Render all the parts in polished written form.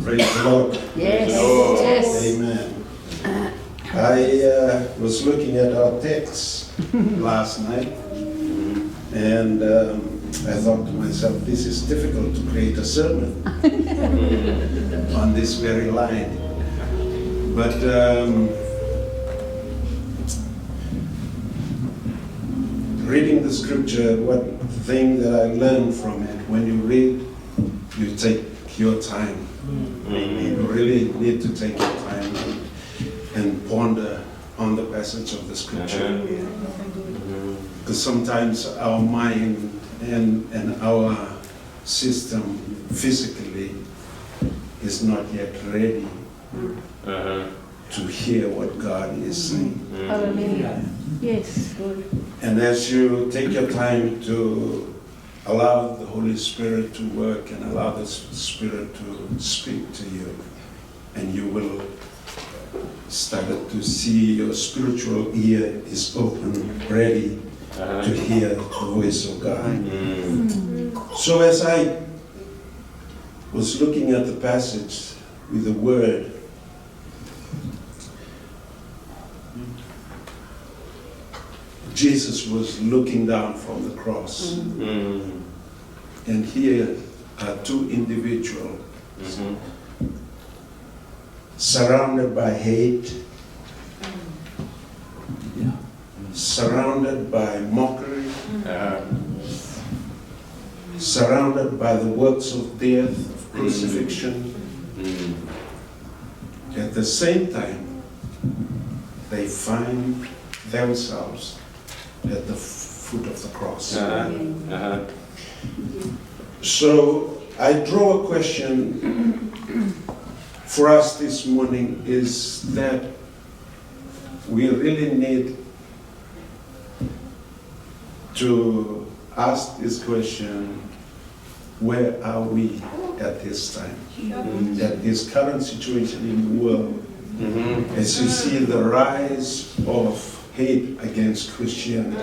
Praise the Lord. Yes. Lord. Yes. Amen. I was looking at our text last night, and I thought to myself, this is difficult to create a sermon on this very line. But reading the scripture, one thing that I learned from it, when you read, you take your time. You really need to take your time and ponder on the passage of the scripture. Because sometimes our mind and our system physically is not yet ready to hear what God is saying. Hallelujah. Yes, good. And as you take your time to allow the Holy Spirit to work and allow the Spirit to speak to you, and you will start to see your spiritual ear is open, ready to hear the voice of God. So as I was looking at the passage with the word, Jesus was looking down from the cross. And here are two individuals surrounded by hate, surrounded by mockery, surrounded by the works of death, of crucifixion. At the same time, they find themselves at the foot of the cross. So I draw a question for us this morning, is that we really need to ask this question, where are we at this time? At this current situation in the world, as you see the rise of hate against Christianity,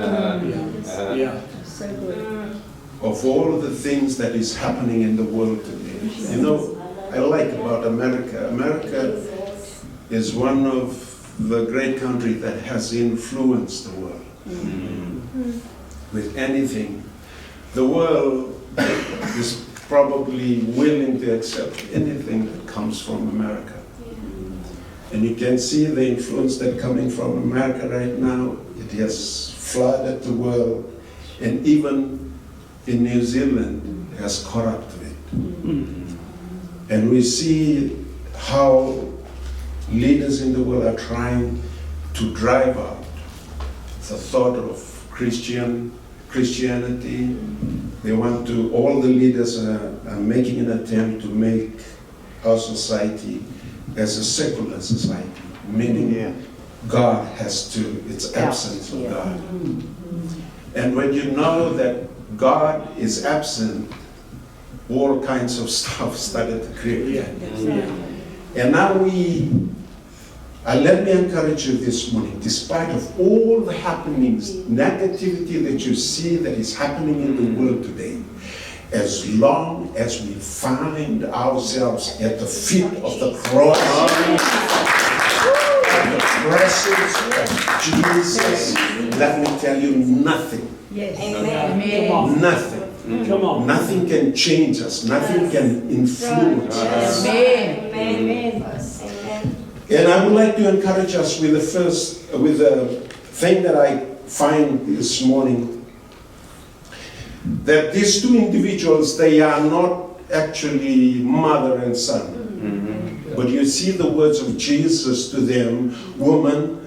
So good. of all of the things that is happening in the world today. You know, I like about America. America is one of the great countries that has influenced the world with anything. The world is probably willing to accept anything that comes from America. And you can see the influence that's coming from America right now. It has flooded the world, and even in New Zealand has corrupted it. And we see how leaders in the world are trying to drive out the thought of Christianity. They want to, all the leaders are making an attempt to make our society as a secular society, meaning God has to, it's absence of God. And when you know that God is absent, all kinds of stuff started to create. And now let me encourage you this morning, despite of all the happenings, negativity that you see that is happening in the world today, as long as we find ourselves at the feet of the cross, in the presence of Jesus, let me tell you, nothing. Yes. Amen. Nothing. Come on. Nothing can change us. Nothing can influence us. Amen. Amen. And I would like to encourage us with the thing that I find this morning, that these two individuals, they are not actually mother and son. But you see the words of Jesus to them, woman,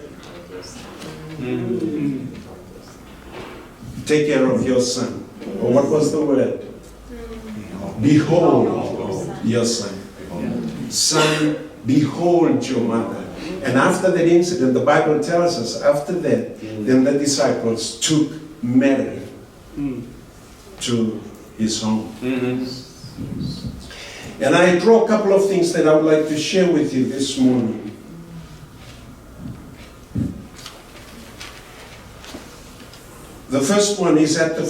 take care of your son. Or what was the word? Behold your son. Son, behold your mother. And after that incident, the Bible tells us, after that, then the disciples took Mary to his home. And I draw a couple of things that I would like to share with you this morning. The first one is at the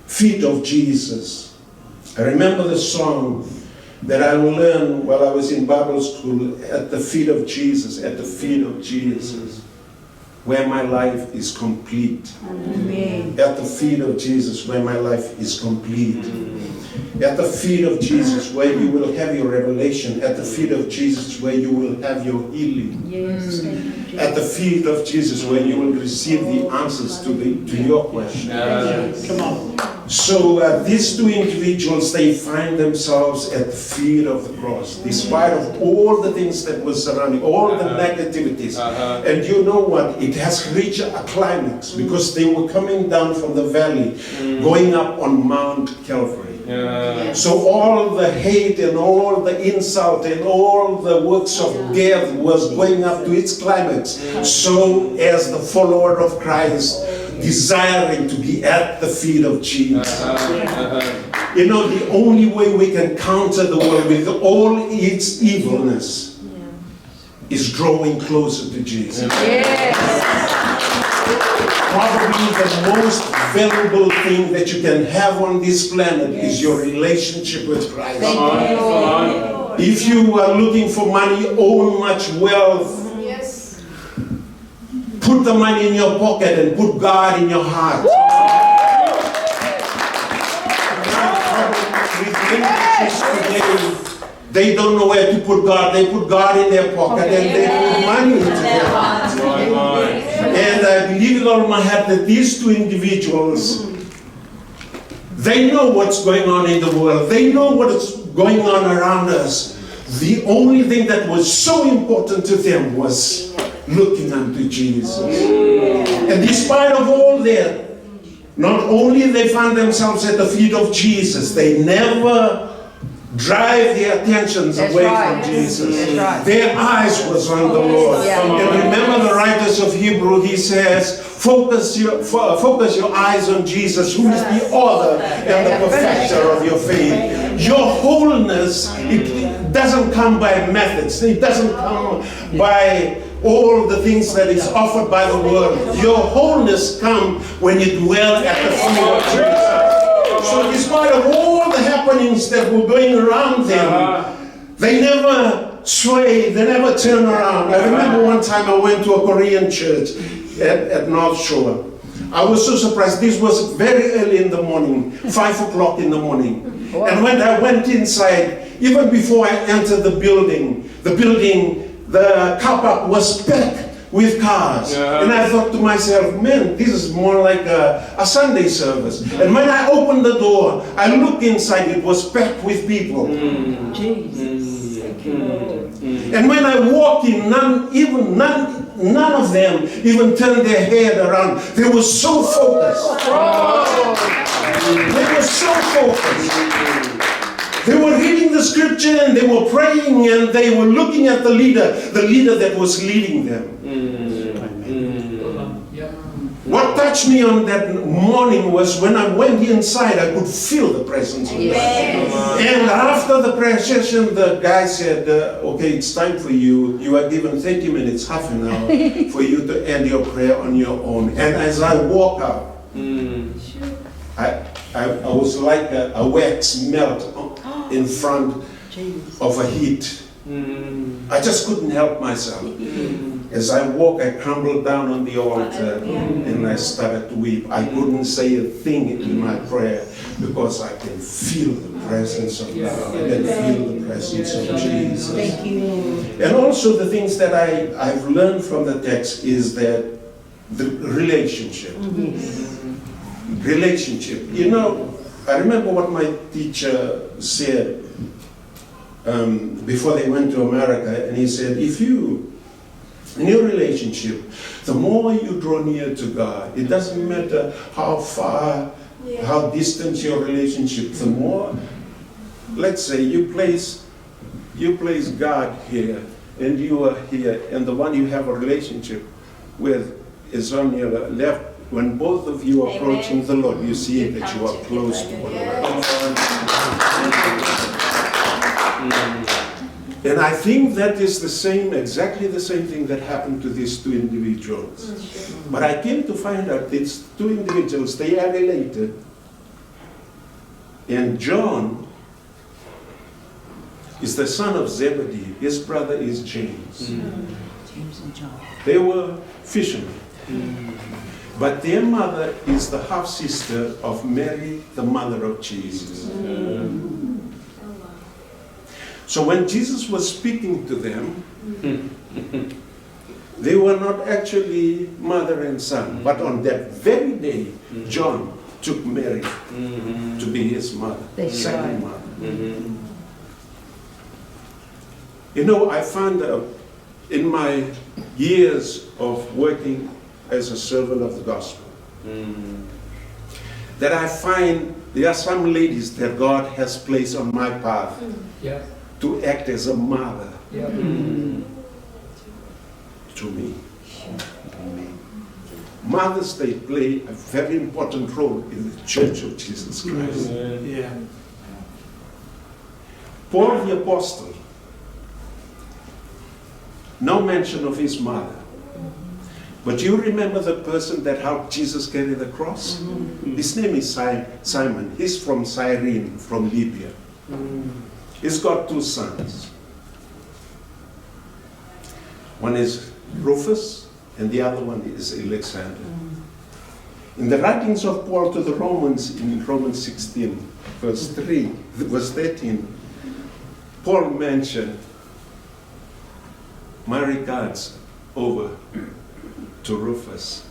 feet of Jesus. I remember the song that I learned while I was in Bible school at the feet of Jesus, where my life is complete. Amen. At the feet of Jesus, where my life is complete. At the feet of Jesus, where you will have your revelation. At the feet of Jesus, where you will have your healing. Yes. At the feet of Jesus, where you will receive the answers to your question. Yes. Come on. So these two individuals, they find themselves at the feet of the cross, despite of all the things that were surrounding, all the negativities. And you know what? It has reached a climax because they were coming down from the valley, going up on Mount Calvary. So all the hate and all the insult and all the works of death was going up to its climax. So as the follower of Christ, desiring to be at the feet of Jesus. You know, the only way we can counter the world with all its evilness is drawing closer to Jesus. Probably the most valuable thing that you can have on this planet is your relationship with Christ. If you are looking for money, own much wealth, put the money in your pocket and put God in your heart. They don't know where to put God. They put God in their pocket and they put money into their heart. And I believe with all my heart that these two individuals, they know what's going on in the world. They know what's going on around us. The only thing that was so important to them was looking unto Jesus. And despite of all that, not only they found themselves at the feet of Jesus, they never drive their attentions away from Jesus. Their eyes was on the Lord. And remember the writers of Hebrew, he says, focus your eyes on Jesus, who is the author and the perfecter of your faith. Your wholeness, it doesn't come by methods. It doesn't come by all the things that is offered by the world. Your wholeness comes when you dwell at the feet of Jesus. So despite of all the happenings that were going around them, they never sway, they never turn around. I remember one time I went to a Korean church at North Shore. I was so surprised. This was very early in the morning, 5 o'clock in the morning. And when I went inside, even before I entered the building, the car park was packed with cars. And I thought to myself, man, this is more like a Sunday service. And when I opened the door, I looked inside, it was packed with people. And when I walked in, none of them even turned their head around. They were so focused. They were so focused. They were reading the scripture and they were praying and they were looking at the leader that was leading them. What touched me on that morning was when I went inside, I could feel the presence of God. And after the prayer session, the guy said, okay, it's time for you. You are given 30 minutes, half an hour, for you to end your prayer on your own. And as I walk out, I was like a wax melt in front of a heat. I just couldn't help myself. As I walked, I crumbled down on the altar and I started to weep. I couldn't say a thing in my prayer because I can feel the presence of God. I can feel the presence of Jesus. Thank you. And also the things that I've learned from the text is that the relationship. Relationship. You know, I remember what my teacher said before they went to America, and he said, in your relationship, the more you draw near to God, it doesn't matter how far, how distant your relationship, the more, let's say you place God here, and you are here, and the one you have a relationship with is on your left. When both of you are approaching the Lord, you see that you are close to one another. And I think that is exactly the same thing that happened to these two individuals. But I came to find out these two individuals, they are related. And John is the son of Zebedee. His brother is James. James and John. They were fishermen. But their mother is the half-sister of Mary, the mother of Jesus. So when Jesus was speaking to them, they were not actually mother and son. But on that very day, John took Mary to be his mother, second mother. You know, I found in my years of working as a servant of the gospel, that I find there are some ladies that God has placed on my path to act as a mother to me. Mothers, they play a very important role in the Church of Jesus Christ. Paul the Apostle, no mention of his mother. But you remember the person that helped Jesus carry the cross? His name is Simon. He's from Cyrene, from Libya. He's got 2 sons. One is Rufus, and the other one is Alexander. In the writings of Paul to the Romans, in Romans 16, verse 13, Paul mentioned, my regards over to Rufus.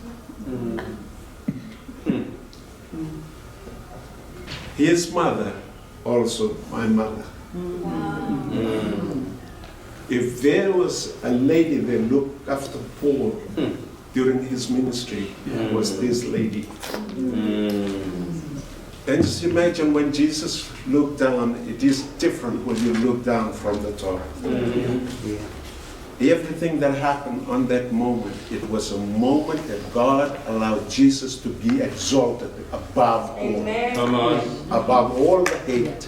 His mother, also my mother. If there was a lady that looked after Paul during his ministry, it was this lady. And just imagine when Jesus looked down, it is different when you look down from the top. Everything that happened on that moment, it was a moment that God allowed Jesus to be exalted above all. Above all the hate.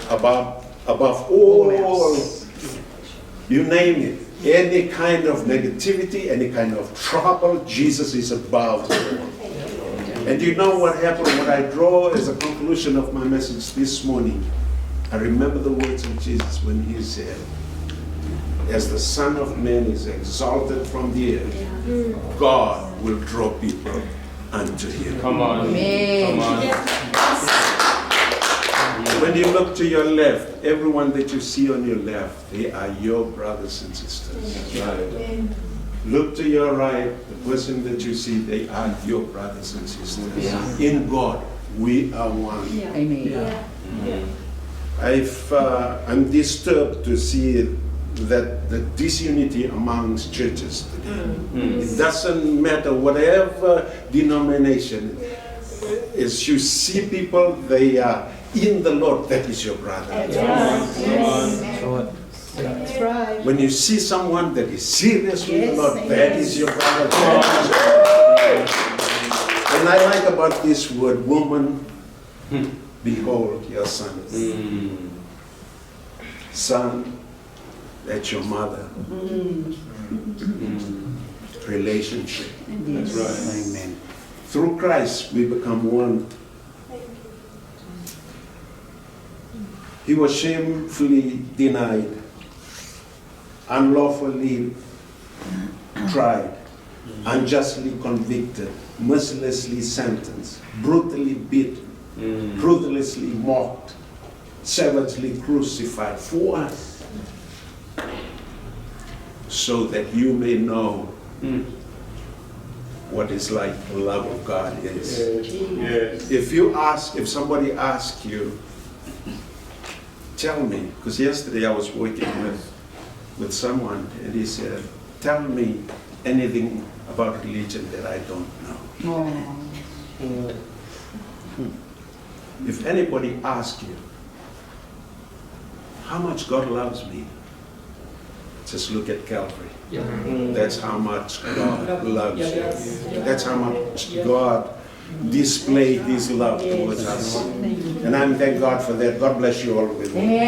Above all, you name it. Any kind of negativity, any kind of trouble, Jesus is above all. And you know what happened? What I draw as a conclusion of my message this morning, I remember the words of Jesus when he said, as the Son of Man is exalted from the earth, God will draw people unto him. Come on. Come on. When you look to your left, everyone that you see on your left, they are your brothers and sisters. Right. Look to your right, the person that you see, they are your brothers and sisters. In God, we are one. Amen. I'm disturbed to see that the disunity amongst churches today. It doesn't matter whatever denomination. As you see people, they are in the Lord, that is your brother. That's right. When you see someone that is serious with the Lord, that is your brother. And I like about this word, woman, behold your son. Son, that's your mother. Relationship. That's right. Amen. Through Christ, we become one. He was shamefully denied, unlawfully tried, unjustly convicted, mercilessly sentenced, brutally beaten, ruthlessly mocked, savagely crucified for us, so that you may know what is like the love of God is. Yes. If somebody asks you, tell me, because yesterday I was working with someone and he said, tell me anything about religion that I don't know. If anybody asks you, how much God loves me, just look at Calvary. That's how much God loves you. That's how much God displayed his love towards us. And I thank God for that. God bless you all with me.